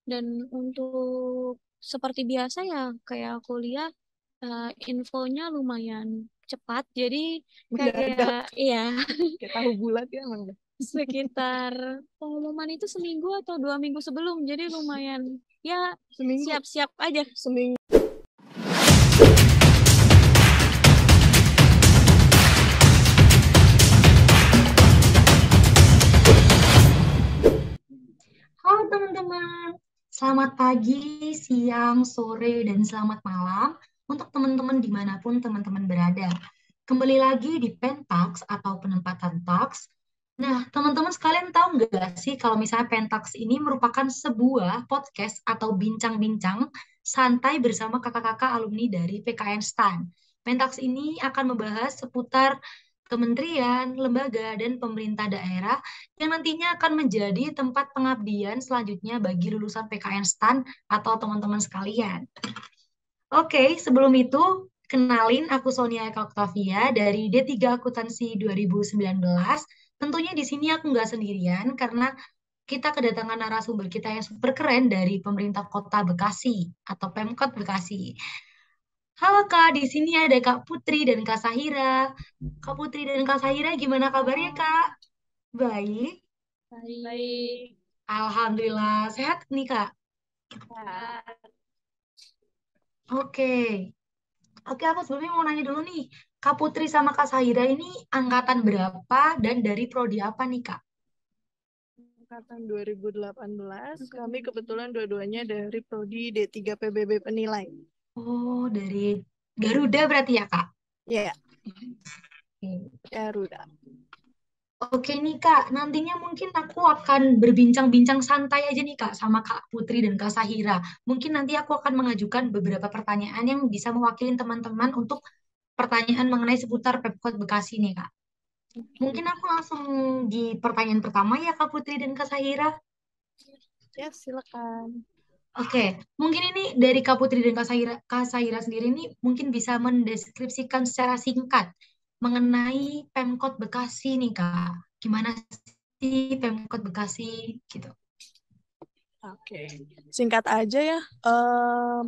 Dan untuk seperti biasa ya, kayak aku lihat infonya lumayan cepat. Jadi Mendadak, kayak iya kayak tahu bulat ya emang. sekitar pengumuman itu seminggu atau 2 minggu sebelum. Jadi lumayan ya Seminggu, siap-siap aja. seminggu. Halo teman-teman, selamat pagi, siang, sore, dan selamat malam untuk teman-teman dimanapun teman-teman berada. Kembali lagi di Pentax atau penempatan tax. Nah, teman-teman sekalian tahu nggak sih kalau misalnya Pentax ini merupakan sebuah podcast atau bincang-bincang santai bersama kakak-kakak alumni dari PKN STAN. Pentax ini akan membahas seputar kementerian, lembaga, dan pemerintah daerah yang nantinya akan menjadi tempat pengabdian selanjutnya bagi lulusan PKN STAN atau teman-teman sekalian. Oke, sebelum itu, kenalin aku Sonia Eka Octavia dari D3 Akuntansi 2019. Tentunya di sini aku nggak sendirian karena kita kedatangan narasumber kita yang super keren dari pemerintah Kota Bekasi atau Pemkot Bekasi. Halo Kak, di sini ada Kak Putri dan Kak Sahira. Kak Putri dan Kak Sahira, gimana kabarnya Kak? Baik. Baik. Alhamdulillah, sehat nih Kak. Oke, oke aku sebelumnya mau nanya dulu nih, Kak Putri sama Kak Sahira ini angkatan berapa dan dari prodi apa nih Kak? Angkatan 2018, kami kebetulan dua-duanya dari Prodi D3 PBB Penilai. Oh, dari Garuda berarti ya Kak? Ya, Oke. Garuda. Oke nih Kak, nantinya mungkin aku akan berbincang-bincang santai aja nih Kak sama Kak Putri dan Kak Sahira. Mungkin nanti aku akan mengajukan beberapa pertanyaan yang bisa mewakili teman-teman untuk pertanyaan mengenai seputar Pemkot Bekasi nih Kak. Mungkin aku langsung di pertanyaan pertama ya Kak Putri dan Kak Sahira. Ya, silakan. Oke, mungkin ini dari Kak Putri dan Kak Sahira sendiri ini mungkin bisa mendeskripsikan secara singkat mengenai Pemkot Bekasi nih Kak. Gimana sih Pemkot Bekasi gitu? Oke, singkat aja ya.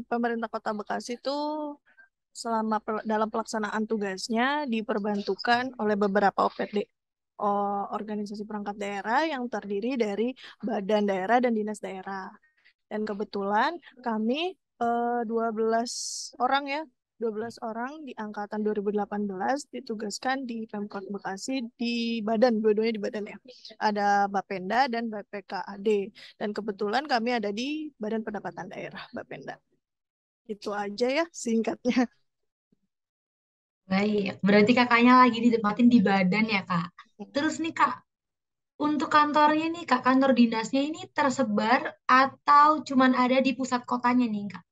Pemerintah Kota Bekasi itu dalam pelaksanaan tugasnya diperbantukan oleh beberapa OPD, organisasi perangkat daerah yang terdiri dari badan daerah dan dinas daerah. Dan kebetulan kami 12 orang ya, 12 orang di angkatan 2018 ditugaskan di Pemkot Bekasi di badan, dua-duanya di badan ya. Ada Bapenda dan BPKAD. Dan kebetulan kami ada di Badan Pendapatan Daerah, Bapenda. Itu aja ya singkatnya. Baik, berarti kakaknya lagi ditempatin di badan ya Kak. Terus nih Kak, untuk kantornya nih Kak, kantor dinasnya ini tersebar atau cuman ada di pusat kotanya nih Kak?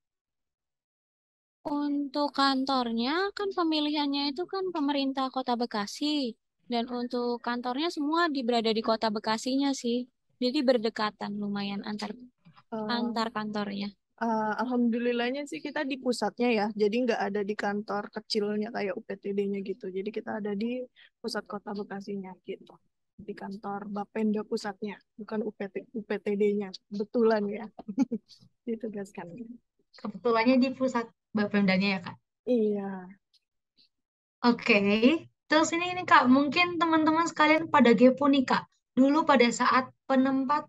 Untuk kantornya kan pemilihannya itu kan pemerintah Kota Bekasi. Dan untuk kantornya semua berada di Kota Bekasinya sih. Jadi berdekatan lumayan antar Eh, kantornya. Alhamdulillahnya sih kita di pusatnya ya, jadi nggak ada di kantor kecilnya kayak UPTD-nya gitu. Jadi kita ada di pusat kota Bekasinya gitu, di kantor Bapenda pusatnya, bukan UPTD-nya. Betulan ya, ditugaskan. Kebetulannya di pusat Bapemdanya ya Kak? Iya, Oke, terus ini Kak, mungkin teman-teman sekalian pada kepo nih Kak. Dulu pada saat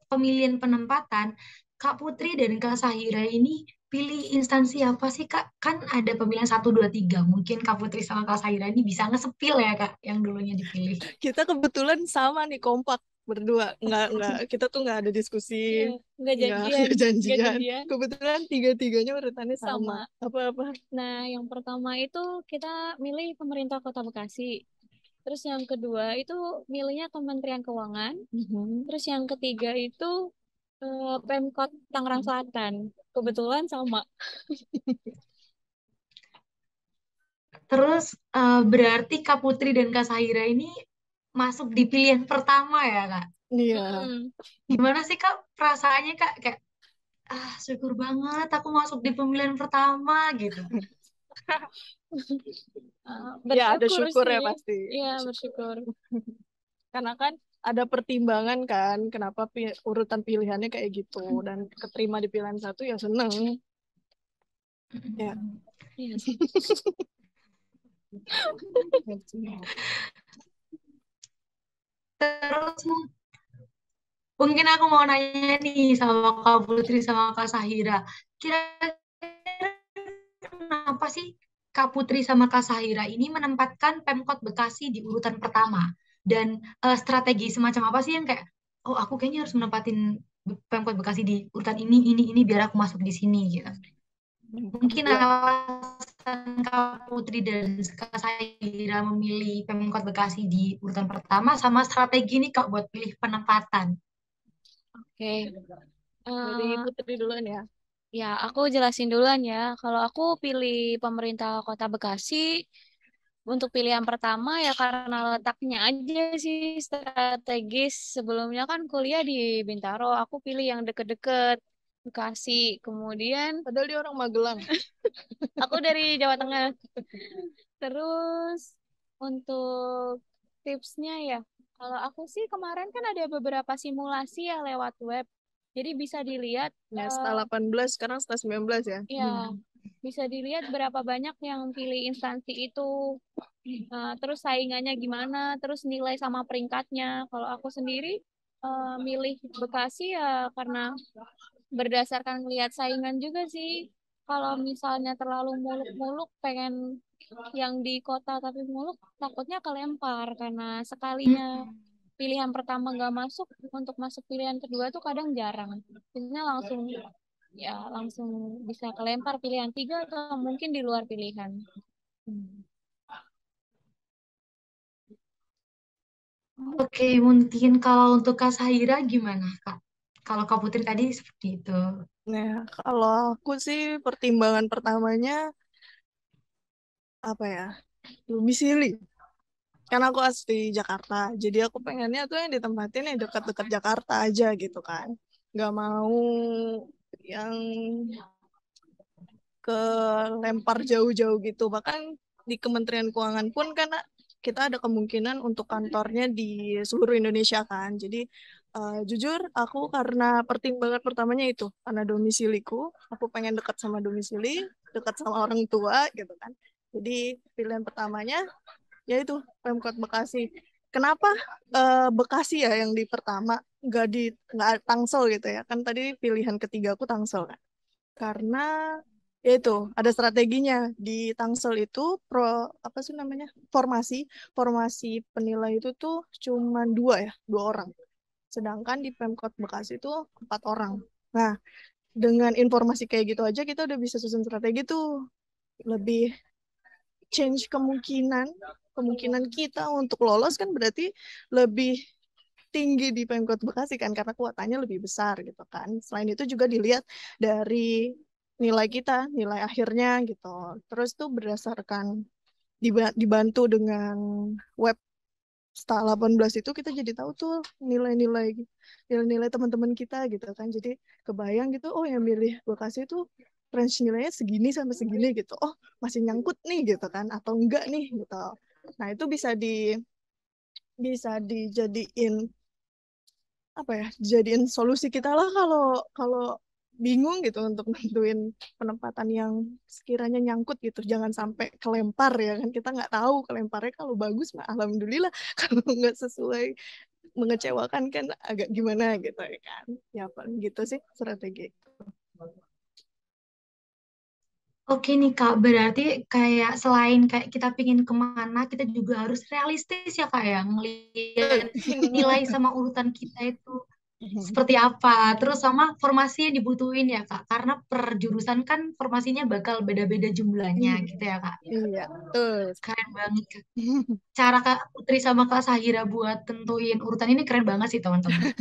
pemilihan penempatan, Kak Putri dan Kak Sahira ini pilih instansi apa sih Kak? Kan ada pemilihan 1, 2, 3. Mungkin Kak Putri sama Kak Sahira ini bisa ngesepil ya Kak, yang dulunya dipilih. kita kebetulan sama nih kompak berdua. Nggak kita tuh nggak ada diskusi, Iya, nggak nggak janjian, nggak nggak janjian. janjian Kebetulan tiga-tiganya urutannya sama. sama. Apa-apa? Nah, yang pertama itu kita milih pemerintah Kota Bekasi. Terus yang kedua itu milihnya Kementerian Keuangan. Mhm. Terus yang ketiga itu Pemkot Tangerang Selatan. Kebetulan sama. Terus berarti Kak Putri dan Kak Sahira ini masuk di pilihan pertama ya Kak? Iya. Mm-mm. Gimana sih Kak perasaannya Kak? Kayak syukur banget aku masuk di pemilihan pertama gitu. Ya ada Bersyukur syukur ya sih. pasti. Iya, Ada syukur. bersyukur. Karena kan ada pertimbangan kan kenapa urutan pilihannya kayak gitu dan keterima di pilihan satu ya seneng ya. Iya sih. Terus mungkin aku mau nanya nih sama Kak Putri sama Kak Sahira. Kira-kira kenapa sih Kak Putri sama Kak Sahira ini menempatkan Pemkot Bekasi di urutan pertama? Dan strategi semacam apa sih yang kayak, oh aku kayaknya harus menempatin Pemkot Bekasi di urutan ini, biar aku masuk di sini gitu. Mungkin Ya, alasan Kak Putri dan Kak Sahira memilih Pemkot Bekasi di urutan pertama sama strategi nih Kak buat pilih penempatan. Oke. dari Eh, Putri duluan ya. Ya, aku jelasin duluan ya. Kalau aku pilih pemerintah Kota Bekasi untuk pilihan pertama ya karena letaknya aja sih strategis. Sebelumnya kan kuliah di Bintaro, aku pilih yang deket-deket Bekasi. Kemudian Padahal dia orang Magelang. aku dari Jawa Tengah. Terus untuk tipsnya ya, kalau aku sih kemarin kan ada beberapa simulasi ya lewat web. Jadi bisa dilihat Ya, setelah 18 sekarang setelah 19 ya. ya, bisa dilihat berapa banyak yang pilih instansi itu. Terus saingannya gimana, terus nilai sama peringkatnya. Kalau aku sendiri milih Bekasi ya karena berdasarkan lihat saingan juga sih. Kalau misalnya terlalu muluk-muluk, pengen yang di kota tapi muluk, takutnya kelempar karena sekalinya pilihan pertama nggak masuk, untuk masuk pilihan kedua tuh kadang jarang. Biasanya langsung ya langsung bisa kelempar pilihan tiga atau mungkin di luar pilihan. Hmm. Oke, mungkin kalau untuk Kak Sahira gimana Kak? Kalau Kak Putri tadi seperti itu. Nah, kalau aku sih pertimbangan pertamanya apa ya? Domisili. Karena aku asli Jakarta, jadi aku pengennya tuh yang ditempatin yang dekat-dekat Jakarta aja gitu kan. Nggak mau yang ke lempar jauh-jauh gitu. Bahkan di Kementerian Keuangan pun kan kita ada kemungkinan untuk kantornya di seluruh Indonesia kan. Jadi jujur aku karena pertimbangan pertamanya itu karena domisiliku, aku pengen dekat sama domisili, dekat sama orang tua gitu kan. Jadi pilihan pertamanya yaitu Pemkot Bekasi. Kenapa Bekasi ya yang di pertama, nggak Tangsel gitu ya? Kan tadi pilihan ketiga aku Tangsel kan karena ya itu ada strateginya di Tangsel itu apa sih namanya formasi formasi penilai itu tuh cuma dua orang sedangkan di Pemkot Bekasi itu 4 orang. Nah, dengan informasi kayak gitu aja kita udah bisa susun strategi tuh lebih change kemungkinan kemungkinan kita untuk lolos kan berarti lebih tinggi di Pemkot Bekasi kan karena kuotanya lebih besar gitu kan. Selain itu juga dilihat dari nilai kita, nilai akhirnya gitu. Terus tuh berdasarkan dibantu dengan web setelah 18 itu kita jadi tahu tuh nilai-nilai nilai-nilai teman-teman kita gitu kan. Jadi kebayang gitu, oh yang milih Bekasi itu range nilainya segini sampai segini gitu. Oh, masih nyangkut nih gitu kan atau enggak nih gitu. Nah, itu bisa dijadiin apa ya jadiin solusi kita lah kalau kalau bingung gitu untuk nentuin penempatan yang sekiranya nyangkut gitu jangan sampai kelempar ya kan kita nggak tahu kelemparnya kalau bagus mah alhamdulillah kalau nggak sesuai mengecewakan kan agak gimana gitu ya kan ya paling gitu sih strategi. Oke nih Kak, berarti kayak selain kayak kita pingin kemana, kita juga harus realistis ya Kak ya, ngelihat nilai sama urutan kita itu seperti apa. Terus sama formasi yang dibutuhin ya Kak, karena per jurusan kan formasinya bakal beda-beda jumlahnya gitu ya Kak. Iya betul. Keren banget Kak. Cara Kak Putri sama Kak Sahira buat tentuin urutan ini keren banget sih teman-teman.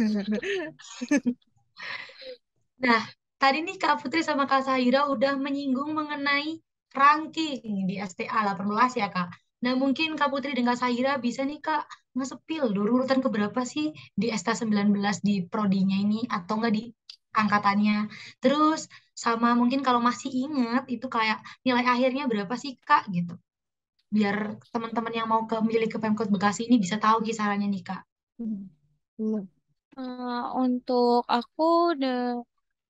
Nah, tadi nih Kak Putri sama Kak Sahira udah menyinggung mengenai ranking di STA 18 ya Kak. Nah, mungkin Kak Putri dan Kak Sahira bisa nih Kak nge-spill dulu urutan keberapa sih di STA 19 di prodinya ini atau enggak di angkatannya. Terus sama mungkin kalau masih ingat itu kayak nilai akhirnya berapa sih Kak gitu. Biar teman-teman yang mau ke milih ke Pemkot Bekasi ini bisa tahu kisarannya nih Kak. Hmm. Untuk aku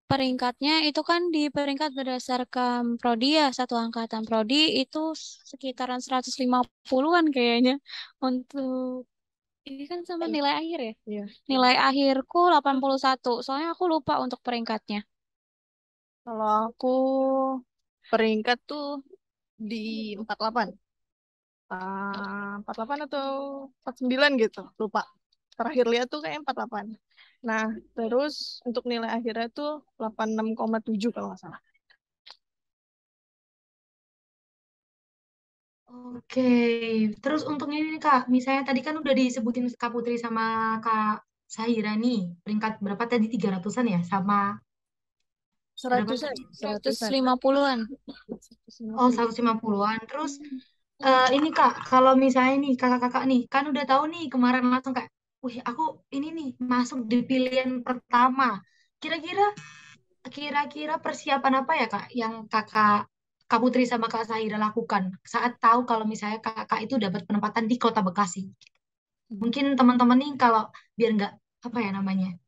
peringkatnya itu kan di peringkat berdasarkan prodi ya, satu angkatan prodi itu sekitaran 150-an kayaknya. Untuk ini kan sama nilai akhir ya. Iya. Nilai akhirku 81. Soalnya aku lupa untuk peringkatnya. Kalau aku peringkat tuh di 48. 48 atau 49 gitu, lupa. Terakhir lihat tuh kayak 48. Nah, terus untuk nilai akhirnya tuh 86,7 kalau nggak salah. Oke, terus untuk ini nih Kak, misalnya tadi kan udah disebutin Kak Putri sama Kak Sahira nih, peringkat berapa tadi 300-an ya? Sama berapa 100-an, tadi? 100-an. 150-an. Oh, 150-an. Terus ini Kak, kalau misalnya nih kakak-kakak nih, kan udah tahu nih kemarin langsung kayak, wih aku ini nih masuk di pilihan pertama. Kira-kira kira-kira persiapan apa ya Kak yang Kak Putri sama Kak Sahira lakukan saat tahu kalau misalnya kakak itu dapat penempatan di Kota Bekasi? Mungkin teman-teman nih kalau biar nggak apa ya namanya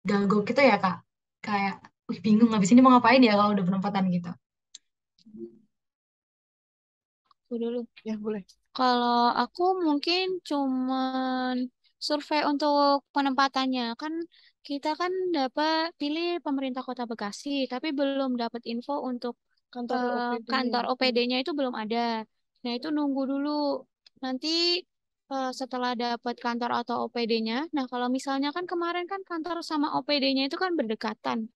ganggu gitu ya Kak, kayak wih bingung habis ini mau ngapain ya kalau udah penempatan gitu. Aku dulu. Ya, boleh. Kalau aku mungkin cuman survei untuk penempatannya. Kan kita kan dapat pilih pemerintah Kota Bekasi, tapi belum dapat info untuk Kantor OPD-nya. kantor OPD-nya itu belum ada. Nah, itu nunggu dulu. Nanti setelah dapat kantor atau OPD-nya, nah kalau misalnya kan kemarin kan kantor sama OPD-nya itu kan berdekatan.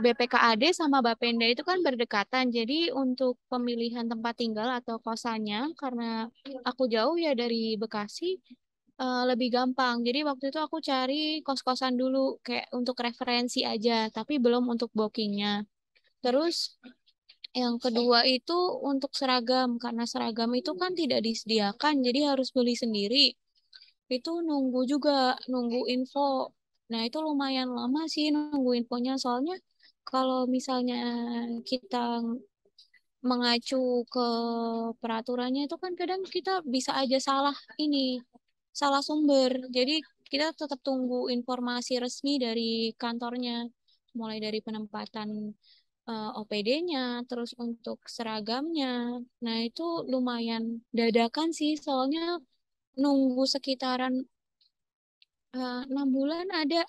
BPKAD sama Bapenda itu kan berdekatan. Jadi untuk pemilihan tempat tinggal atau kosannya, karena aku jauh ya dari Bekasi, lebih gampang. Jadi waktu itu aku cari kos-kosan dulu, kayak untuk referensi aja, tapi belum untuk bookingnya. Terus yang kedua itu untuk seragam, karena seragam itu kan tidak disediakan, jadi harus beli sendiri. Itu nunggu juga, nunggu info. Nah, itu lumayan lama sih nunggu infonya, soalnya kalau misalnya kita mengacu ke peraturannya itu kan kadang kita bisa aja salah ini, salah sumber. Jadi kita tetap tunggu informasi resmi dari kantornya, mulai dari penempatan OPD-nya, terus untuk seragamnya. Nah, itu lumayan dadakan sih, soalnya nunggu sekitaran 6 bulan ada,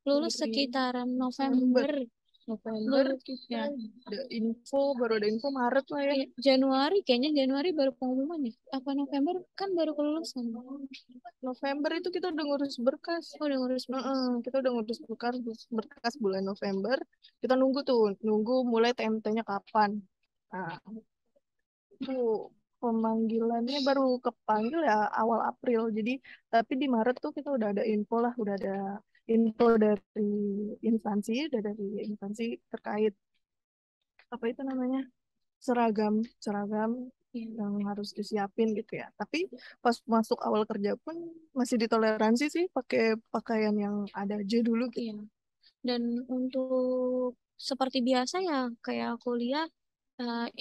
lulus Dari sekitaran November. November. November Lulus kita ya. ada info, baru ada info Maret lah ya. Iya, Januari, kayaknya Januari baru pengumuman ya. Apa November kan baru kelulusan. November itu kita udah ngurus berkas. Oh, udah ngurus berkas. Kita udah ngurus berkas bulan November. Kita nunggu tuh, nunggu mulai TMT-nya kapan. Nah, itu pemanggilannya baru kepanggil ya awal April. Jadi, tapi di Maret tuh kita udah ada info lah, udah ada info dari instansi terkait apa itu namanya seragam seragam Iya. yang harus disiapin gitu ya. Tapi pas masuk awal kerja pun masih ditoleransi sih pakai pakaian yang ada aja dulu gitu. Iya. Dan untuk seperti biasa ya, kayak aku lihat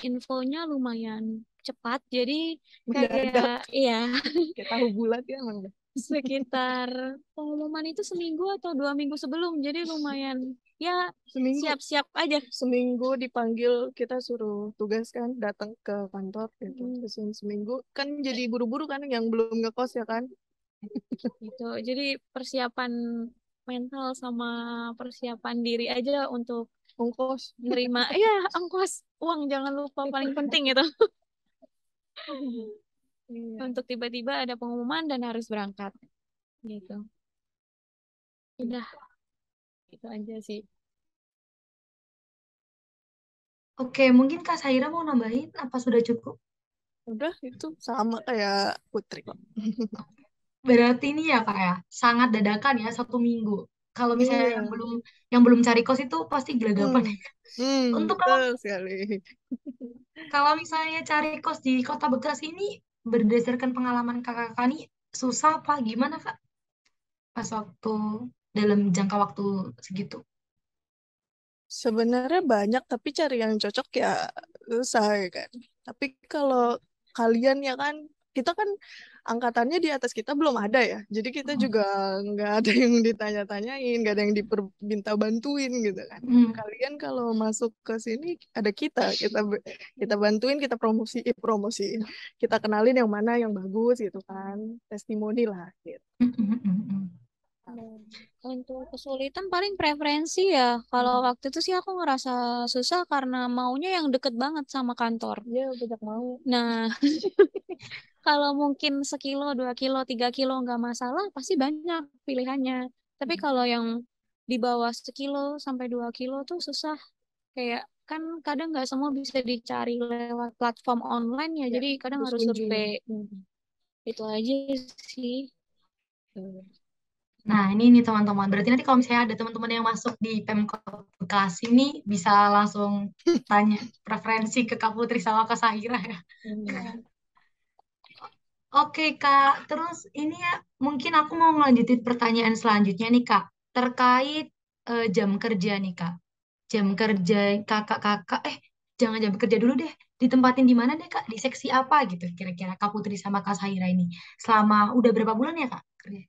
infonya lumayan cepat. Jadi Mendadak kayak iya kayak tahu bulat ya emang. sekitar pengumuman itu seminggu atau 2 minggu sebelum. Jadi lumayan ya Seminggu siap-siap aja. seminggu dipanggil kita suruh tugas kan datang ke kantor gitu. Hmm, Terus yang seminggu kan jadi buru-buru kan yang belum ngekos ya kan. gitu. Jadi persiapan mental sama persiapan diri aja untuk Ongkos. nerima ya ongkos uang jangan lupa paling penting itu. Iya. Untuk tiba-tiba ada pengumuman dan harus berangkat gitu. Udah itu aja sih. Oke, mungkin Kak Sahira mau nambahin apa sudah cukup? Udah itu sama kayak Putri kok. Berarti ini ya Kak ya, sangat dadakan ya 1 minggu. Kalau misalnya Iya. yang belum cari kos itu pasti gelagapan. Hmm. Untuk kalau Betul sekali. kalau misalnya cari kos di Kota Bekasi ini berdasarkan pengalaman kakak-kakak nih susah apa gimana Kak? Pas waktu dalam jangka waktu segitu. Sebenarnya banyak, tapi cari yang cocok ya susah ya kan. Tapi kalau kalian ya kan kita kan angkatannya di atas kita belum ada ya. Jadi kita juga nggak ada yang ditanya-tanyain, nggak ada yang diminta bantuin gitu kan. Kalian kalau masuk ke sini ada kita bantuin, kita promosiin, kita kenalin yang mana yang bagus gitu kan, testimoni lah gitu. Dan untuk kesulitan paling preferensi ya. Kalau waktu itu sih aku ngerasa susah karena maunya yang deket banget sama kantor. Iya, banyak mau. Nah, kalau mungkin 1 kilo, 2 kilo, 3 kilo nggak masalah, pasti banyak pilihannya. Tapi kalau yang di bawah 1 kilo sampai 2 kilo tuh susah. Kayak kan kadang nggak semua bisa dicari lewat platform online ya. Ya, Jadi kadang harus kunjung. survei. Itu aja sih. Nah, ini nih teman-teman. Berarti nanti kalau misalnya ada teman-teman yang masuk di Pemkot Bekasi nih, bisa langsung tanya preferensi ke Kak Putri sama Kak Sahira ya. Oke, Kak. Terus ini ya, mungkin aku mau ngelanjutin pertanyaan selanjutnya nih, Kak. Terkait jam kerja nih, Kak. Jam kerja kakak-kakak, jangan jam kerja dulu deh. Ditempatin di mana deh, Kak? Di seksi apa gitu kira-kira Kak Putri sama Kak Sahira ini. Selama udah berapa bulan ya, Kak? Kerja?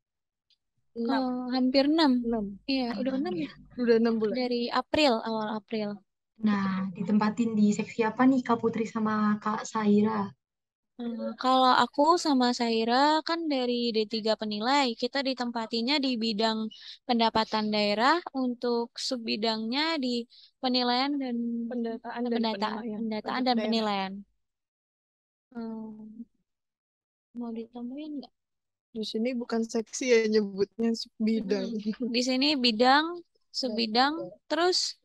Hampir 6. 6. Iya, udah 6 ya. Udah 6 bulan. Dari April, awal April. Nah, ditempatin di seksi apa nih Kak Putri sama Kak Sahira? Kalau aku sama Saira kan dari D3 penilai, kita ditempatinya di bidang pendapatan daerah untuk subbidangnya di penilaian dan Pendataan dan penilaian. pendataan Pajak dan daerah. penilaian. Hmm, mau ditambahin nggak? Di sini bukan seksi ya nyebutnya bidang. Di sini bidang, subbidang, terus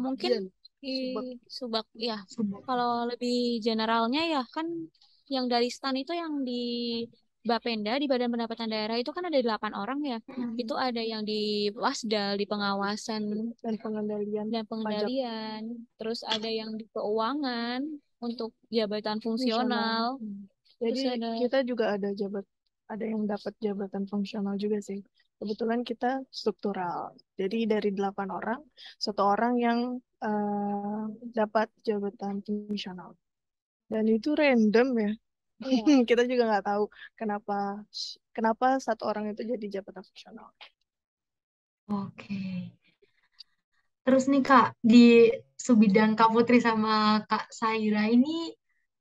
mungkin Bagian. di subak, ya. Subak. Kalau lebih generalnya ya kan yang dari STAN itu yang di Bapenda di Badan Pendapatan Daerah itu kan ada 8 orang ya. Itu ada yang di Wasdal, di pengawasan Dan pengendalian dan pengendalian. Terus ada yang di keuangan untuk jabatan fungsional. Jadi Terus ada kita juga ada yang dapat jabatan fungsional juga sih. Kebetulan kita struktural. Jadi dari 8 orang, 1 orang yang dapat jabatan fungsional. Dan itu random ya. Kita juga nggak tahu kenapa 1 orang itu jadi jabatan fungsional. Oke. Terus nih Kak, di subbidang Kak Putri sama Kak Sahira ini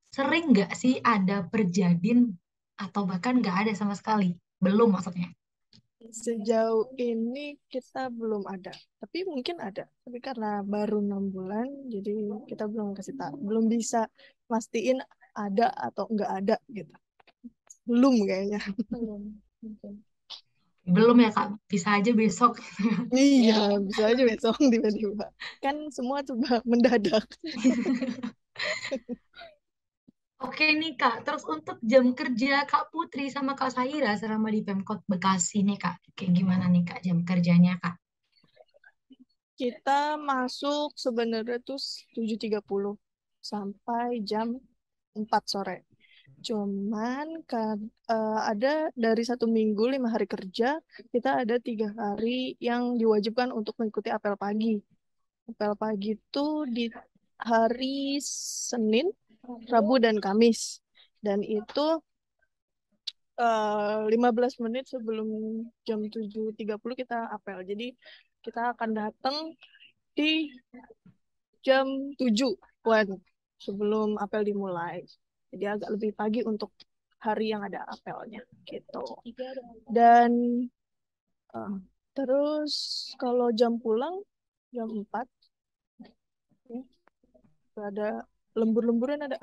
sering nggak sih ada perjadin atau bahkan nggak ada sama sekali? Belum maksudnya. Sejauh ini kita belum ada, tapi mungkin ada. Tapi karena baru 6 bulan, jadi kita belum bisa mastiin ada atau nggak ada gitu. Belum kayaknya. Belum ya Kak, bisa aja besok. Iya, bisa aja besok tiba-tiba. Kan semua coba mendadak. Oke nih Kak, terus untuk jam kerja Kak Putri sama Kak Sahira selama di Pemkot Bekasi nih Kak, kayak gimana nih Kak jam kerjanya Kak? Kita masuk sebenarnya tuh 7.30 sampai jam 4 sore. Cuman kan ada dari 1 minggu 5 hari kerja, kita ada 3 hari yang diwajibkan untuk mengikuti apel pagi. Apel pagi itu di hari Senin, Rabu, dan Kamis. Dan itu 15 menit sebelum jam 7.30 kita apel. Jadi kita akan datang di jam 7 sebelum apel dimulai. Jadi agak lebih pagi untuk hari yang ada apelnya gitu. Dan terus kalau jam pulang jam 4 ya, ada lembur-lemburan ada.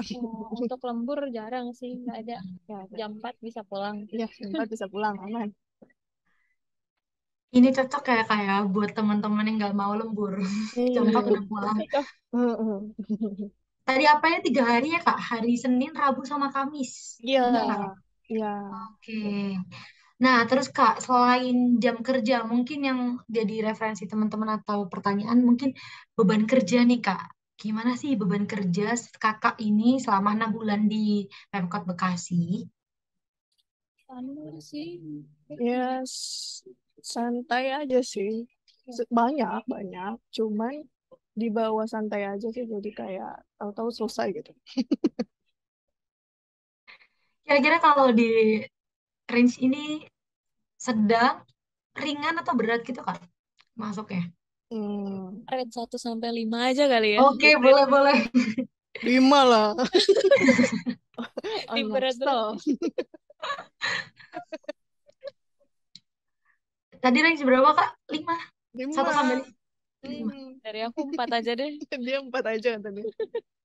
untuk lembur jarang sih, nggak ada. Ya, Jam 4 bisa pulang. ya, jam 4 bisa pulang aman. Ini cocok kayak buat teman-teman yang nggak mau lembur. Jam 4 udah pulang. Tadi apa ya 3 hari ya Kak? Hari Senin, Rabu, sama Kamis. Iya, Benar nggak, Kak? iya. Oke. Nah, terus Kak, selain jam kerja, mungkin yang jadi referensi teman-teman atau pertanyaan, mungkin beban kerja nih Kak. Gimana sih beban kerja Kakak ini selama 6 bulan di Pemkot Bekasi? Sih. Ya, santai aja sih. Banyak. Cuman di bawah santai aja sih. Jadi kayak tahu-tahu selesai gitu. Kira-kira kalau di range ini sedang, ringan atau berat gitu Kak? Masuk ya? Hmm, Rate 1 sampai 5 aja kali ya. Oke, boleh-boleh. 5 lah. Di Anak berat-berat. style. Tadi range berapa Kak? 5. 1 5. sampai 5. Hmm. Dari aku 4 aja deh. Dia 4 aja tadi.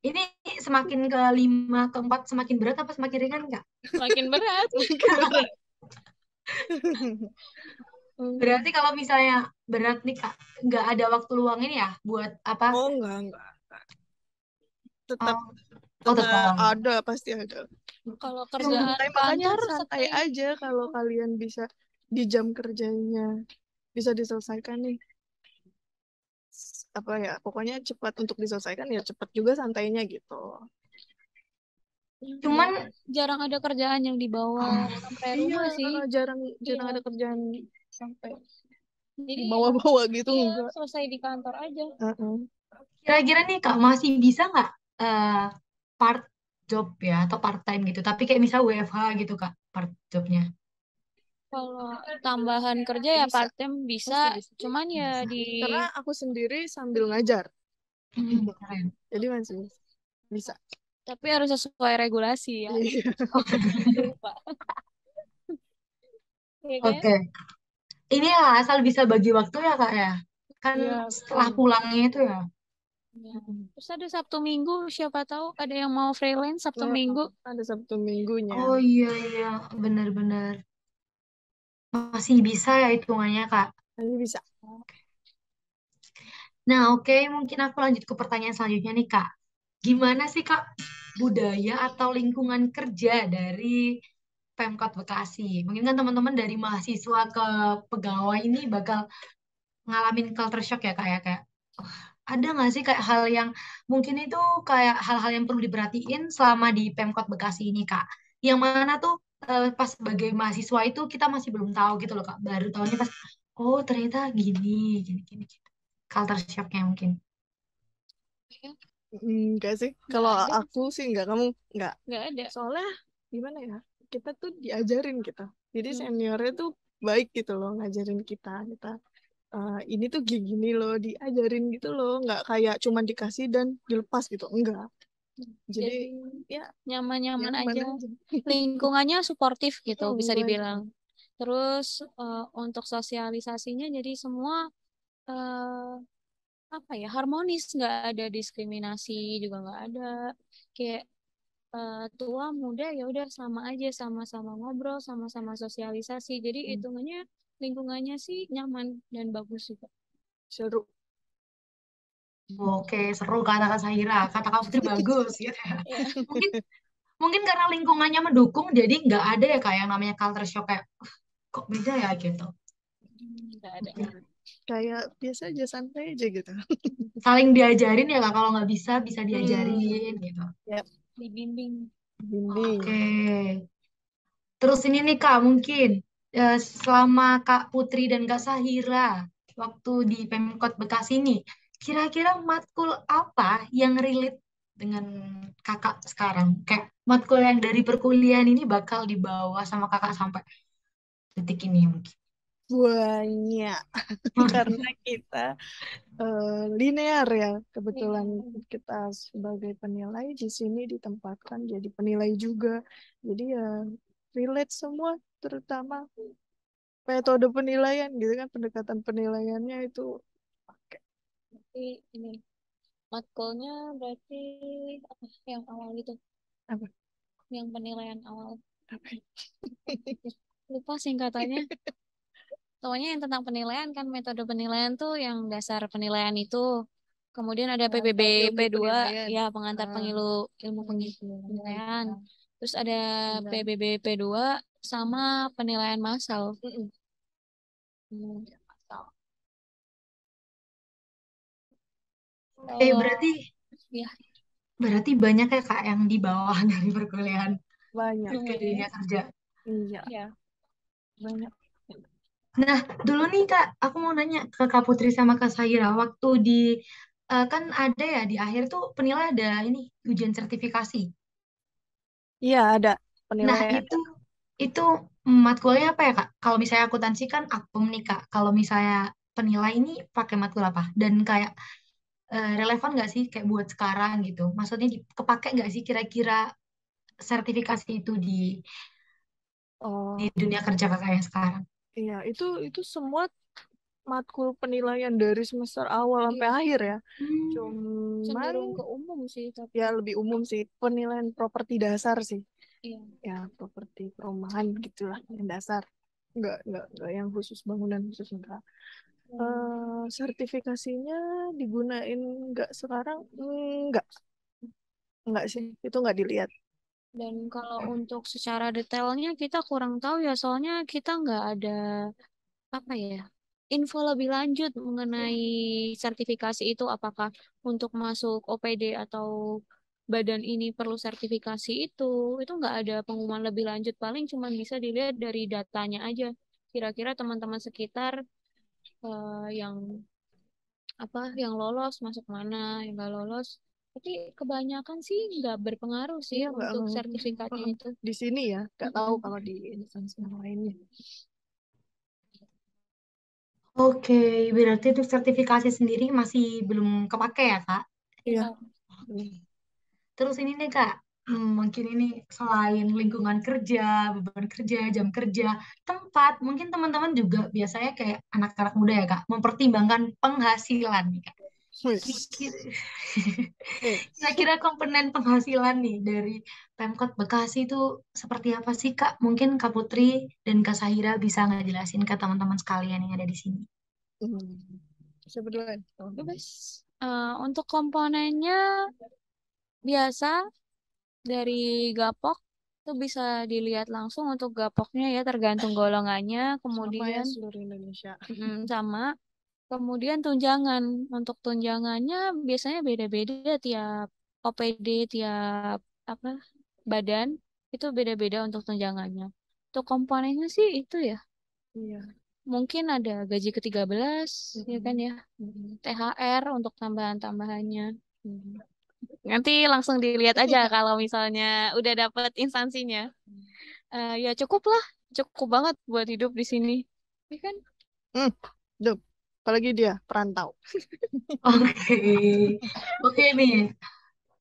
Ini semakin ke 5 ke 4 semakin berat apa semakin ringan Kak? Makin berat. Berarti kalau misalnya berat nih Kak, nggak ada waktu luang ini ya buat apa? Oh, enggak. Tetap Oh, oh tetap. ada, pasti ada. Kalau Cuma- kerjaan Makanya kantor santai aja kalau kalian bisa di jam kerjanya bisa diselesaikan nih. Apa ya, pokoknya cepat untuk diselesaikan ya cepat juga santainya gitu. Cuman jarang ada kerjaan yang dibawa sampai Iya, rumah sih. jarang Iya. ada kerjaan sampai Jadi dibawa-bawa gitu iya, enggak. selesai di kantor aja. kira-kira nih Kak masih bisa nggak part job ya atau part time gitu? Tapi kayak misal WFH gitu Kak, part jobnya. Kalau tambahan kerja ya Bisa. part time bisa, Pasti bisa. cuman ya di Karena aku sendiri sambil ngajar, Keren. jadi masih bisa. tapi harus sesuai regulasi ya. Iya. Lupa. Iya kan? Oke. Ini ya asal bisa bagi waktu ya Kak ya. Kan Iya, setelah pulangnya itu ya. Ya. Terus ada Sabtu Minggu, siapa tahu ada yang mau freelance Sabtu Minggu. ada Sabtu Minggunya. Oh iya iya, benar-benar. Masih bisa ya hitungannya Kak. Nanti bisa. Nah, oke, mungkin aku lanjut ke pertanyaan selanjutnya nih, Kak. Gimana sih, Kak, budaya atau lingkungan kerja dari Pemkot Bekasi? Mungkin kan teman-teman dari mahasiswa ke pegawai ini bakal ngalamin culture shock ya, Kak, ya, kayak "Oh, ada nggak sih kayak hal yang mungkin itu kayak hal-hal yang perlu diperhatiin selama di Pemkot Bekasi ini, Kak? Yang mana tuh pas sebagai mahasiswa itu kita masih belum tahu gitu loh, Kak. Baru tahunya pas, oh ternyata gini, gini, gini, gitu. Culture shocknya mungkin. Enggak sih. Kalau ada. aku sih enggak, kamu enggak. Nggak ada. Soalnya gimana ya? Kita tuh diajarin kita. Jadi Hmm. seniornya tuh baik gitu loh ngajarin kita. Ini tuh gini loh, diajarin gitu loh. Nggak kayak cuman dikasih dan dilepas gitu. Enggak. Jadi ya nyaman-nyaman nyaman aja. aja. Lingkungannya suportif gitu, bisa Baik. dibilang. Terus untuk sosialisasinya jadi semua eh, apa ya, harmonis, nggak ada diskriminasi juga nggak ada. Kayak tua muda ya udah sama aja, sama-sama ngobrol, sama-sama sosialisasi. Jadi hitungannya lingkungannya sih nyaman dan bagus juga. Seru. Oke, seru kata Kak Sahira. Kata Kak Putri bagus gitu ya. Iya. Mungkin mungkin karena lingkungannya mendukung, jadi nggak ada ya kayak yang namanya culture shock kayak kok beda ya gitu. Nggak ada. Kayak biasa aja, santai aja gitu. Saling diajarin ya Kak, kalau nggak bisa bisa diajarin gitu. Yap. Dibimbing. Bimbing. Oke. Terus ini nih Kak, mungkin selama Kak Putri dan Kak Sahira waktu di Pemkot Bekasi ini, kira-kira matkul apa yang relate dengan Kakak sekarang? Kayak matkul yang dari perkuliahan ini bakal dibawa sama Kakak sampai detik ini mungkin. Banyak. Karena kita linear ya. Kebetulan kita sebagai penilai di sini ditempatkan jadi penilai juga. Jadi ya relate semua, terutama metode penilaian gitu kan, pendekatan penilaiannya itu pakai. Berarti ini matkulnya berarti apa yang awal itu, Apa? yang penilaian awal. Apa? Lupa singkatannya. Soalnya yang tentang penilaian kan, metode penilaian tuh yang dasar penilaian itu. Kemudian ada PBB Ilmu P2, penilaian. ya pengantar pengilu ilmu penilaian. Terus ada PBB P2 sama penilaian massal. Massal. Oke, berarti Ya, berarti banyak ya Kak yang di bawah dari perkuliahan Banyak. ke dunia kerja. Iya, ya. banyak. Nah, dulu nih Kak, aku mau nanya ke Kak Putri sama Kak Saira, waktu di kan ada ya di akhir tuh penilai ada ini ujian sertifikasi. Iya, ada. Nah, penilaian. itu matkulnya apa ya, Kak? Kalau misalnya akuntansi kan akum nih, Kak. Kalau misalnya penilai ini pakai matkul apa? Dan kayak relevan nggak sih kayak buat sekarang gitu? Maksudnya kepake nggak sih kira-kira sertifikasi itu di Oh, dunia kerja kakak yang sekarang? iya, itu semua matkul penilaian dari semester awal sampai Iya, akhir ya. Hmm, Cuman cenderung ke umum sih, tapi ya lebih umum sih, penilaian properti dasar sih. iya. Ya, properti perumahan gitulah yang dasar. Enggak yang khusus bangunan khusus enggak. Hmm. Sertifikasinya digunain enggak sekarang? Enggak sih, itu enggak dilihat. Dan kalau untuk secara detailnya kita kurang tahu ya, soalnya kita nggak ada apa ya info lebih lanjut mengenai sertifikasi itu, apakah untuk masuk OPD atau badan ini perlu sertifikasi itu nggak ada pengumuman lebih lanjut, paling cuma bisa dilihat dari datanya aja, kira-kira teman-teman sekitar yang apa yang lolos masuk mana, yang nggak lolos, tapi kebanyakan sih nggak berpengaruh sih Iya, enggak untuk sertifikatnya itu. di sini ya, enggak tahu Mm-mm. kalau di instansi yang lainnya. Oke, berarti untuk sertifikasi sendiri masih belum kepake ya, Kak? Iya. Ya, Hmm. Terus ini nih Kak, mungkin ini selain lingkungan kerja, beban kerja, jam kerja, tempat, mungkin teman-teman juga biasanya kayak anak-anak muda ya Kak, mempertimbangkan penghasilan nih Kak. Wis. Kira-kira Wis. kira-kira komponen penghasilan nih dari Pemkot Bekasi itu seperti apa sih Kak? Mungkin Kak Putri dan Kak Sahira bisa ngejelasin ke teman-teman sekalian yang ada di sini. Hmm. Sebetulnya. bebas. Untuk komponennya biasa dari gapok itu bisa dilihat langsung, untuk gapoknya ya tergantung golongannya, Sama ya kemudian seluruh Indonesia. sama, kemudian tunjangan. Untuk tunjangannya biasanya beda-beda tiap OPD, tiap apa badan itu beda-beda untuk tunjangannya. Untuk komponennya sih itu ya, Iya. mungkin ada gaji ke-13 ya kan Hmm. ya, Hmm. THR untuk tambahan-tambahannya. Hmm. Nanti langsung dilihat aja kalau misalnya udah dapet instansinya. Ya cukup lah, cukup banget buat hidup di sini. Ya kan? Hmm. Duh. Apalagi dia perantau. Oke, oke nih.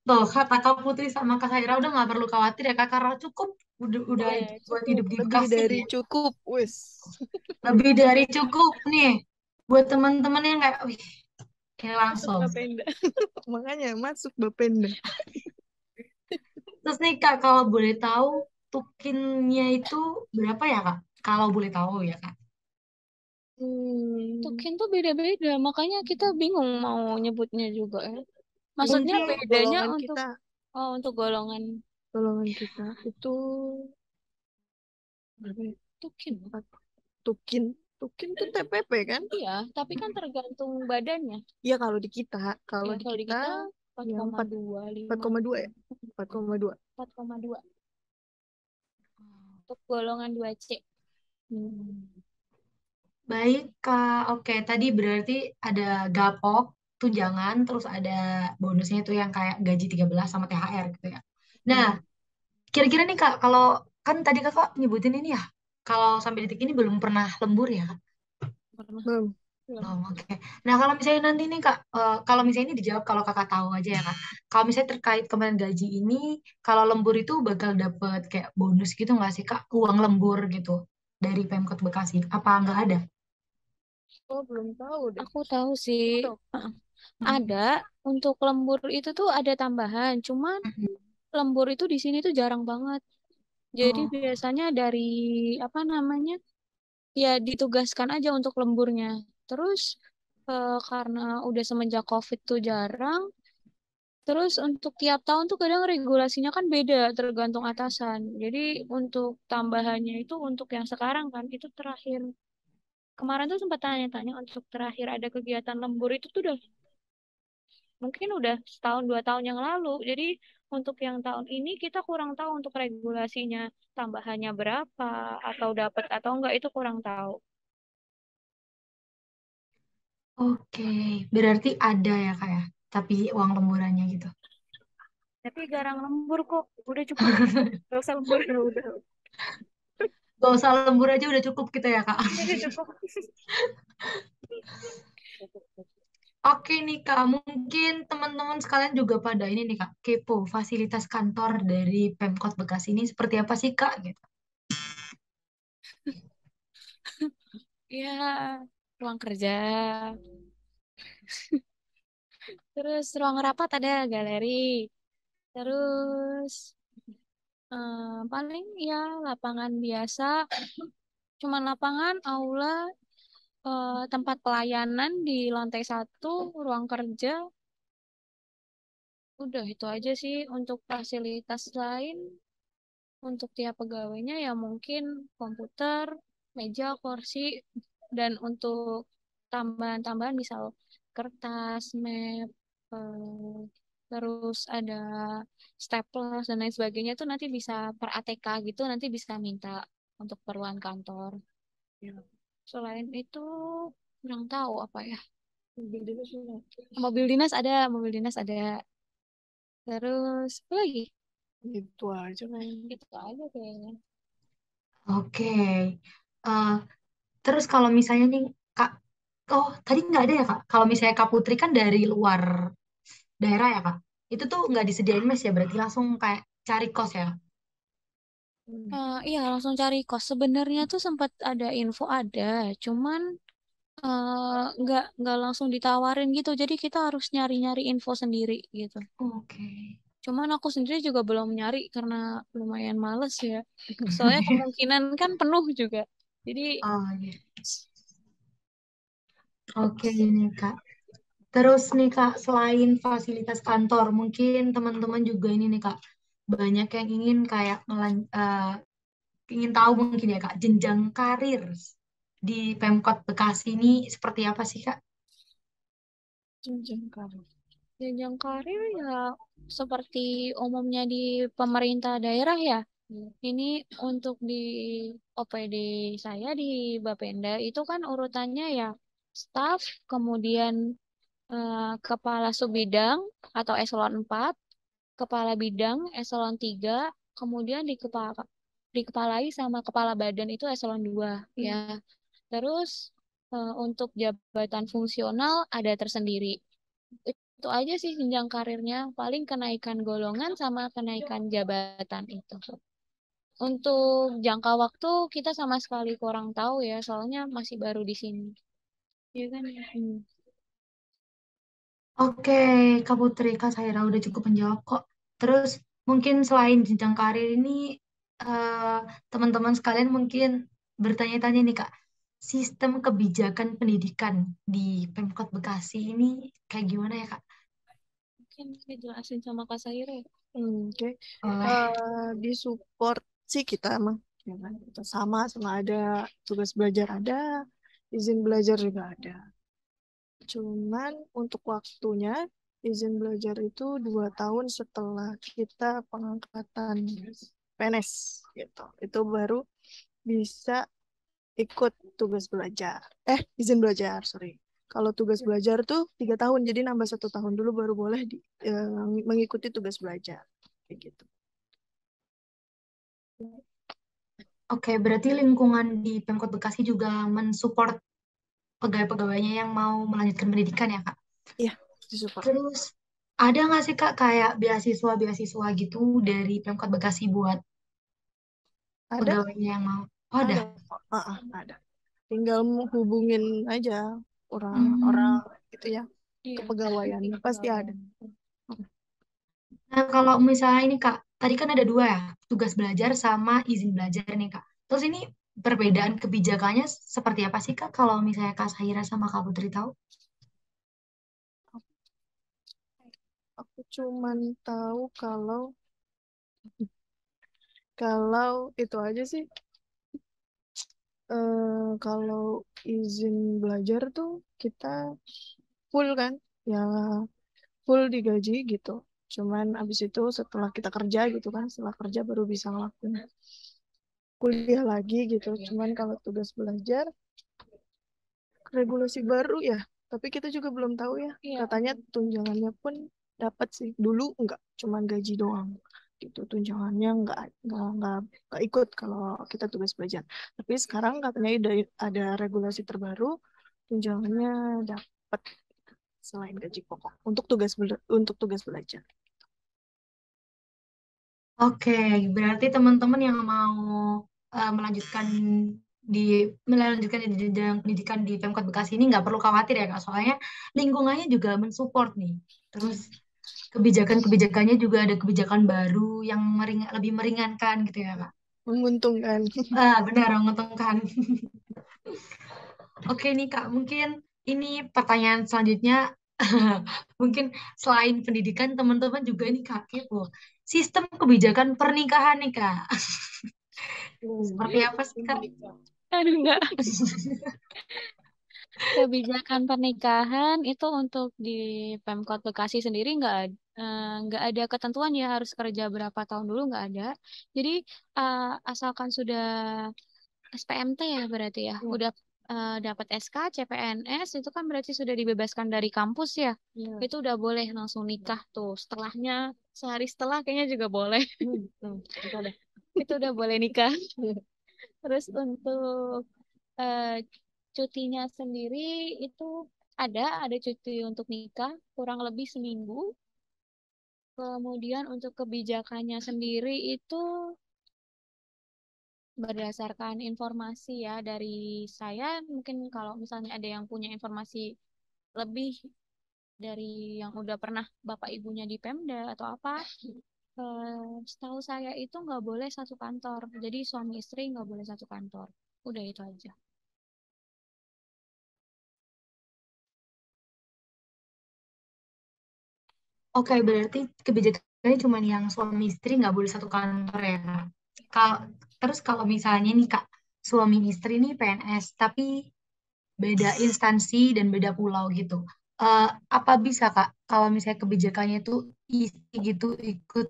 Tuh, kata Kak Putri sama Kak Saira udah nggak perlu khawatir ya Kak, karena cukup udah Iya, buat cukup. hidup di Lebih Bekasi dari ya. cukup. Wis. Lebih dari cukup nih buat teman-teman yang kayak, wih, kayak Masuk langsung. Bapenda. Makanya masuk Bapenda. Terus nih Kak, kalau boleh tahu tukinnya itu berapa ya Kak? Kalau boleh tahu ya Kak. Hmm. Tukin tuh beda-beda, makanya kita bingung mau nyebutnya juga ya. Maksudnya Mungkin, Untuk bedanya golongan untuk kita, untuk golongan itu berapa ya? tukin. Empat. Tukin. Tukin tuh TPP kan? Iya, tapi kan tergantung badannya. Iya kalau di kita, kalau Ya, di kalau di kita kita ya 4,25, 4,2 ya, 4,2. 4,2 untuk golongan 2C. Hmm. baik Kak. Oke, tadi berarti ada gapok, tunjangan, terus ada bonusnya itu yang kayak gaji 13 sama THR gitu ya. Nah, Hmm. kira-kira nih Kak, kalau kan tadi Kakak nyebutin ini ya, kalau sampai detik ini belum pernah lembur ya Kak? Pernah. Belum. Belum. Oh, oke. Nah, kalau misalnya nanti nih Kak, kalau misalnya ini dijawab kalau Kakak tahu aja ya Kak. Kalau misalnya terkait kemarin gaji ini, kalau lembur itu bakal dapet kayak bonus gitu nggak sih Kak? Uang lembur gitu dari Pemkot Bekasi. Apa nggak ada? Oh, belum tahu deh. Aku tahu sih. Kamu tahu? Ada untuk lembur itu tuh ada tambahan, cuman Mm-mm. lembur itu di sini tuh jarang banget. Jadi Oh, biasanya dari apa namanya? Ya ditugaskan aja untuk lemburnya. Terus karena udah semenjak COVID tuh jarang. Terus untuk tiap tahun tuh kadang regulasinya kan beda tergantung atasan. Jadi untuk tambahannya itu untuk yang sekarang kan itu terakhir. Kemarin tuh sempat tanya-tanya untuk terakhir ada kegiatan lembur itu tuh udah mungkin udah setahun 2 tahun yang lalu. Jadi untuk yang tahun ini kita kurang tahu untuk regulasinya tambahannya berapa atau dapat atau enggak itu kurang tahu. oke. Berarti ada ya Kak ya? Tapi uang lemburannya gitu. Tapi garang lembur kok, udah cukup. Gak usah lembur, udah. Gak usah lembur aja udah cukup kita ya, Kak. Udah cukup. Oke nih Kak, mungkin teman-teman sekalian juga pada ini nih Kak, kepo fasilitas kantor dari Pemkot Bekasi ini seperti apa sih Kak? Gitu. Ya, ruang kerja. Terus ruang rapat ada galeri. Terus paling ya lapangan biasa. Cuman lapangan, aula, tempat pelayanan di lantai 1, ruang kerja. Udah itu aja sih untuk fasilitas lain. Untuk tiap pegawainya ya mungkin komputer, meja, kursi, dan untuk tambahan-tambahan misal kertas, map, terus ada staples dan lain sebagainya itu nanti bisa per ATK gitu nanti bisa minta untuk keperluan kantor. Ya. Selain itu kurang tahu apa ya. Mobil dinas ada. Mobil dinas ada. Terus apa lagi? Itu aja kayaknya. Itu aja kayaknya. Oke. Eh, terus kalau misalnya nih Kak, oh tadi nggak ada ya Kak? Kalau misalnya Kak Putri kan dari luar daerah ya Kak? Itu tuh nggak disediain mes ya, berarti langsung kayak cari kos ya? Iya langsung cari kos. Sebenarnya tuh sempat ada info ada, cuman nggak langsung ditawarin gitu. Jadi kita harus nyari-nyari info sendiri gitu. Oke. Cuman aku sendiri juga belum nyari karena lumayan males ya. Soalnya kemungkinan kan penuh juga. Jadi Oh iya. Oke ini Kak. Terus nih Kak, selain fasilitas kantor, mungkin teman-teman juga ini nih Kak, banyak yang ingin kayak ingin tahu mungkin ya Kak, jenjang karir di Pemkot Bekasi ini seperti apa sih Kak? Jenjang karir. jenjang karir ya seperti umumnya di pemerintah daerah ya. Ini untuk di OPD saya di Bapenda itu kan urutannya ya staff, kemudian kepala subbidang atau eselon 4, kepala bidang eselon 3, kemudian dikepalai sama kepala badan itu eselon 2 ya. Terus untuk jabatan fungsional ada tersendiri. Itu aja sih jenjang karirnya, paling kenaikan golongan sama kenaikan jabatan itu. Untuk jangka waktu kita sama sekali kurang tahu ya, soalnya masih baru di sini. Iya kan? Oke, Kak Putri, Kak Saira udah cukup menjawab kok. Terus mungkin selain jenjang karir ini, eh, teman-teman sekalian mungkin bertanya-tanya nih Kak, sistem kebijakan pendidikan di Pemkot Bekasi ini kayak gimana ya Kak? Mungkin saya jelasin sama Kak Saira ya. Oke. Oleh. Disupport sih kita emang. Ya kan? Kita sama ada tugas belajar ada, izin belajar juga ada. Cuman untuk waktunya, izin belajar itu 2 tahun setelah kita pengangkatan PNS gitu. Itu baru bisa ikut tugas belajar. Izin belajar, sorry. Kalau tugas belajar tuh 3 tahun, jadi nambah 1 tahun dulu baru boleh mengikuti tugas belajar. Kayak gitu. Oke, berarti lingkungan di Pemkot Bekasi juga mensupport pegawai-pegawainya yang mau melanjutkan pendidikan ya Kak? Iya, disupport. Terus ada nggak sih Kak kayak beasiswa-beasiswa gitu dari Pemkot Bekasi buat Ada, pegawainya yang mau? Oh, ada. ada. Ada. Tinggal hubungin aja orang-orang Hmm. gitu ya, Iya. kepegawaian pasti ada. Nah, kalau misalnya ini Kak, tadi kan ada dua ya, tugas belajar sama izin belajar nih Kak. Terus ini perbedaan kebijakannya seperti apa sih Kak kalau misalnya Kak Sahira sama Kak Putri tahu? Aku cuman tahu kalau itu aja sih. Kalau izin belajar tuh kita full kan, ya full digaji gitu. Cuman abis itu setelah kita kerja gitu kan, setelah kerja baru bisa ngelakuin kuliah lagi gitu. Cuman kalau tugas belajar regulasi baru ya, tapi kita juga belum tahu ya. Iya. Katanya tunjangannya pun dapat sih. Dulu enggak, cuman gaji doang. Gitu, tunjangannya enggak ikut kalau kita tugas belajar. Tapi sekarang katanya ada regulasi terbaru, tunjangannya dapat selain gaji pokok untuk tugas belajar. Oke, berarti teman-teman yang mau melanjutkan di melanjutkan di jenjang pendidikan di Pemkot Bekasi ini nggak perlu khawatir ya Kak, soalnya lingkungannya juga mensupport nih. Terus kebijakan-kebijakannya juga ada kebijakan baru yang lebih meringankan gitu ya Kak. Menguntungkan. Benar, menguntungkan. Oke nih Kak, mungkin ini pertanyaan selanjutnya. Mungkin selain pendidikan, teman-teman juga ini Kak kepo. Sistem kebijakan pernikahan nih Kak. Seperti apa sih Kak? Aduh, enggak. Kebijakan pernikahan itu untuk di Pemkot Bekasi sendiri nggak ada ketentuan ya harus kerja berapa tahun dulu, nggak ada. Jadi asalkan sudah SPMT ya berarti ya, udah dapat SK, CPNS itu kan berarti sudah dibebaskan dari kampus ya. Itu udah boleh langsung nikah tuh. Setelahnya sehari setelah kayaknya juga boleh. Itu udah boleh nikah. Terus untuk eh, cutinya sendiri itu ada cuti untuk nikah kurang lebih seminggu. Kemudian untuk kebijakannya sendiri itu berdasarkan informasi ya dari saya, mungkin kalau misalnya ada yang punya informasi lebih dari yang udah pernah bapak ibunya di Pemda atau apa, setahu saya itu nggak boleh satu kantor. Jadi suami istri nggak boleh satu kantor. Udah itu aja. Oke, berarti kebijakannya cuma yang suami istri nggak boleh satu kantor ya Kak. Kalau terus kalau misalnya nih Kak, suami istri nih PNS tapi beda instansi dan beda pulau gitu. Eh, apa bisa Kak kalau misalnya kebijakannya itu istri gitu ikut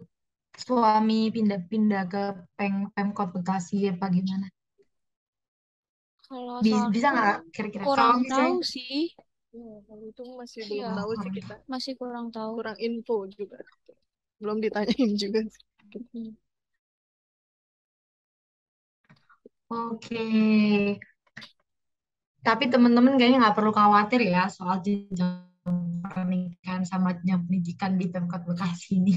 suami pindah-pindah ke Pemkot Bekasi apa gimana? Kalau soal Bisa itu nggak kira-kira kalau kurang tahu misalnya sih. Ya, kalau itu masih belum Iya, tahu sih kurang kita. tahu. masih kurang tahu. Kurang info juga. Belum ditanyain juga sih. Hmm. Oke, tapi teman-teman kayaknya nggak perlu khawatir ya soal jenjang pernikahan sama jenjang pendidikan di Pemkot Bekasi ini.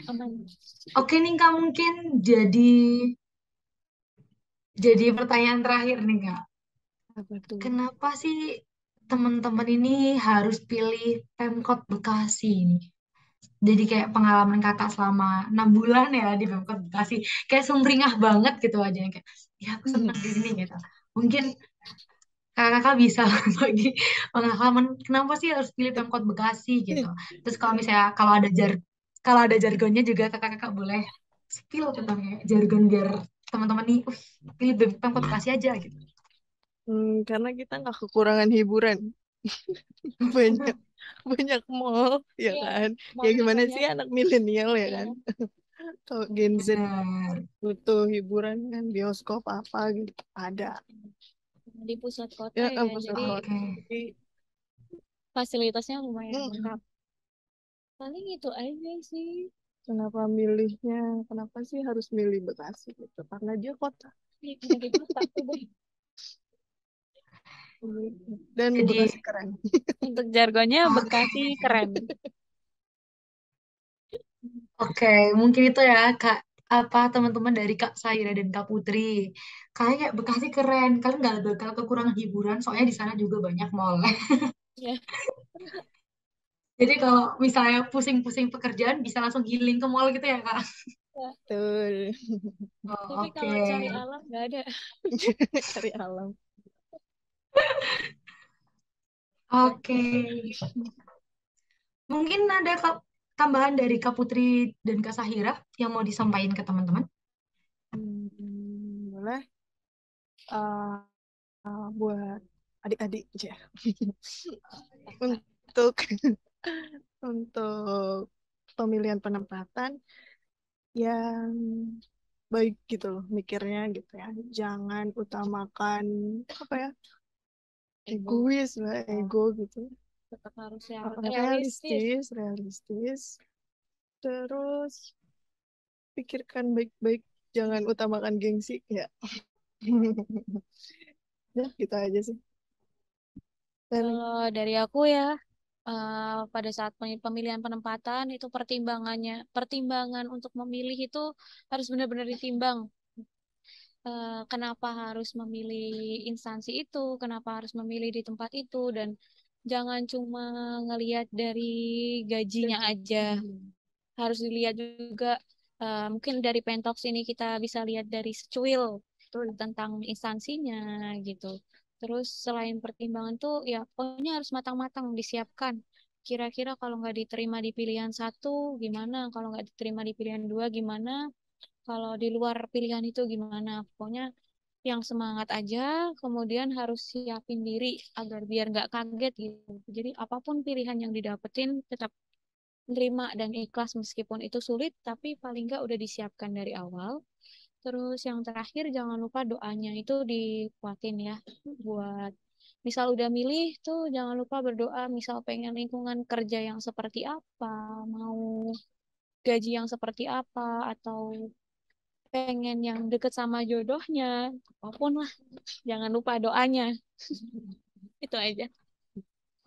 Aman. Oke nih Kak, mungkin jadi pertanyaan terakhir nih Kak. Apa tuh? Kenapa sih teman-teman ini harus pilih Pemkot Bekasi ini? Jadi kayak pengalaman kakak selama 6 bulan ya di Pemkot Bekasi, kayak sumringah banget gitu aja kayak, ya aku senang di sini gitu. Mungkin kakak bisa bagi pengalaman kenapa sih harus pilih Pemkot Bekasi gitu. Terus kalau misalnya kalau ada jargonnya juga kakak-kakak boleh spill tentang kayak jargon biar teman-teman nih, pilih Pemkot Bekasi aja gitu. Karena kita nggak kekurangan hiburan. Banyak banyak mall, ya Iya, kan? Ya maunya gimana banyak. sih anak milenial ya Iya, kan? Kalau Gen Z Benar. butuh hiburan kan, bioskop apa gitu ada. di pusat kota Ya, ya, pusat jadi kota. Oke. Jadi, fasilitasnya lumayan mm, lengkap. Paling itu aja sih. kenapa milihnya? Kenapa sih harus milih Bekasi gitu? Karena dia kota. Iya, karena di kota udah. Dan Jadi Bekasi keren. Untuk jargonnya oke. Bekasi keren. Oke, mungkin itu ya Kak, apa teman-teman dari Kak Saira dan Kak Putri. Kayak Bekasi keren, kalian nggak bakal kekurangan hiburan, soalnya di sana juga banyak mall. Ya, Jadi kalau misalnya pusing-pusing pekerjaan bisa langsung healing ke mall gitu ya Kak. ya. Betul. Oh, Tapi oke. kalau cari alam nggak ada. Cari alam. Oke. Mungkin ada tambahan dari Kak Putri dan Kak Sahira yang mau disampaikan ke teman-teman. Boleh. Uh, buat adik-adik aja. Untuk untuk pemilihan penempatan yang baik gitu loh mikirnya gitu ya. Jangan utamakan apa ya, egois lah, ego gitu. Tetap harus realistis. Realistis, realistis. Terus pikirkan baik-baik, jangan utamakan gengsi ya. Ya, gitu aja sih. Leli. Kalau dari aku ya, pada saat pemilihan penempatan itu pertimbangan untuk memilih itu harus benar-benar ditimbang. Kenapa harus memilih instansi itu, kenapa harus memilih di tempat itu, dan jangan cuma ngelihat dari gajinya aja. Harus dilihat juga, mungkin dari Pentox ini kita bisa lihat dari secuil Betul. tentang instansinya gitu. Terus selain pertimbangan tuh ya pokoknya harus matang-matang disiapkan. Kira-kira kalau nggak diterima di pilihan satu gimana? Kalau nggak diterima di pilihan dua gimana? Kalau di luar pilihan itu gimana? Pokoknya yang semangat aja, kemudian harus siapin diri agar biar nggak kaget gitu. Jadi apapun pilihan yang didapetin tetap nerima dan ikhlas meskipun itu sulit, tapi paling nggak udah disiapkan dari awal. Terus yang terakhir jangan lupa doanya itu dikuatin ya buat misal udah milih tuh jangan lupa berdoa misal pengen lingkungan kerja yang seperti apa, mau gaji yang seperti apa atau pengen yang deket sama jodohnya, apapun lah, jangan lupa doanya. Itu aja.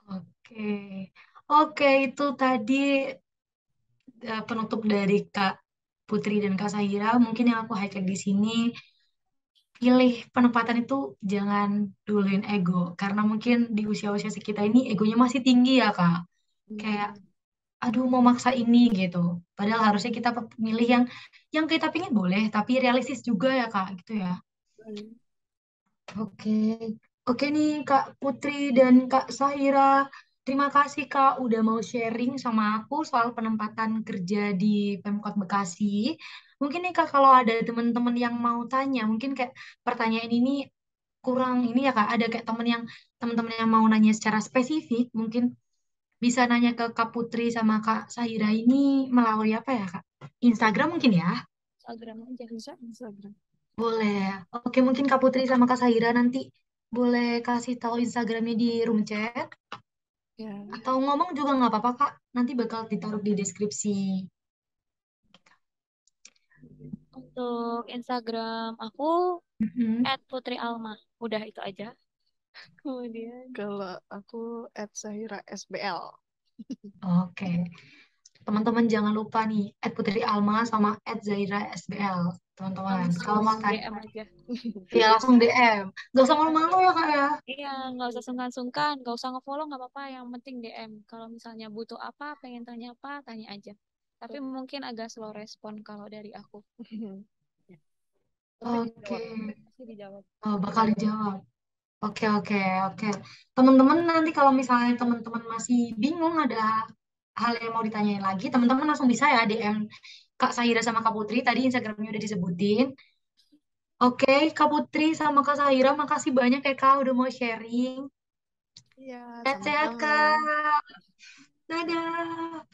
Oke. Oke, itu tadi penutup dari Kak Putri dan Kak Sahira. Mungkin yang aku highlight di sini, pilih penempatan itu jangan duluin ego. Karena mungkin di usia-usia kita ini egonya masih tinggi ya, Kak. Kayak, aduh mau maksa ini gitu. Padahal harusnya kita milih yang kita pingin boleh, tapi realistis juga ya, Kak. Gitu ya. Oke, oke nih Kak Putri dan Kak Sahira. Terima kasih Kak udah mau sharing sama aku soal penempatan kerja di Pemkot Bekasi. Mungkin nih Kak kalau ada teman-teman yang mau tanya, mungkin kayak pertanyaan ini kurang ini ya Kak, ada kayak teman-teman yang mau nanya secara spesifik, mungkin bisa nanya ke Kak Putri sama Kak Sahira ini melalui apa ya Kak? Instagram mungkin ya? Instagram aja. Bisa Instagram. Boleh. Oke, mungkin Kak Putri sama Kak Sahira nanti boleh kasih tahu Instagramnya di room chat. Ya. Atau ngomong juga nggak apa-apa, Kak. Nanti bakal ditaruh di deskripsi. Untuk Instagram aku Mhm. @putrialma. Udah itu aja. Kemudian Kalau aku @sahira_sbl. Oke. Teman-teman jangan lupa nih, @Putri Alma sama @Zaira SBL. Teman-teman, kalau langsung mau tanya, DM aja. ya langsung DM. Gak usah Iya, malu-malu ya, Kak ya. iya, nggak usah sungkan-sungkan, nggak usah nge-follow, nggak apa-apa. Yang penting DM. Kalau misalnya butuh apa, pengen tanya apa, tanya aja. Tapi mungkin agak slow respon kalau dari aku. Ya. Tapi Oke. dijawab, pasti dijawab. Oh, bakal dijawab. Oke, oke, oke. Teman-teman nanti kalau misalnya teman-teman masih bingung ada hal yang mau ditanyain lagi, teman-teman langsung bisa ya DM Kak Sahira sama Kak Putri. Tadi Instagramnya udah disebutin. Oke, Kak Putri sama Kak Sahira, makasih banyak ya Kak udah mau sharing. Iya, Sehat-sehat sama-sama. Kak. Dadah.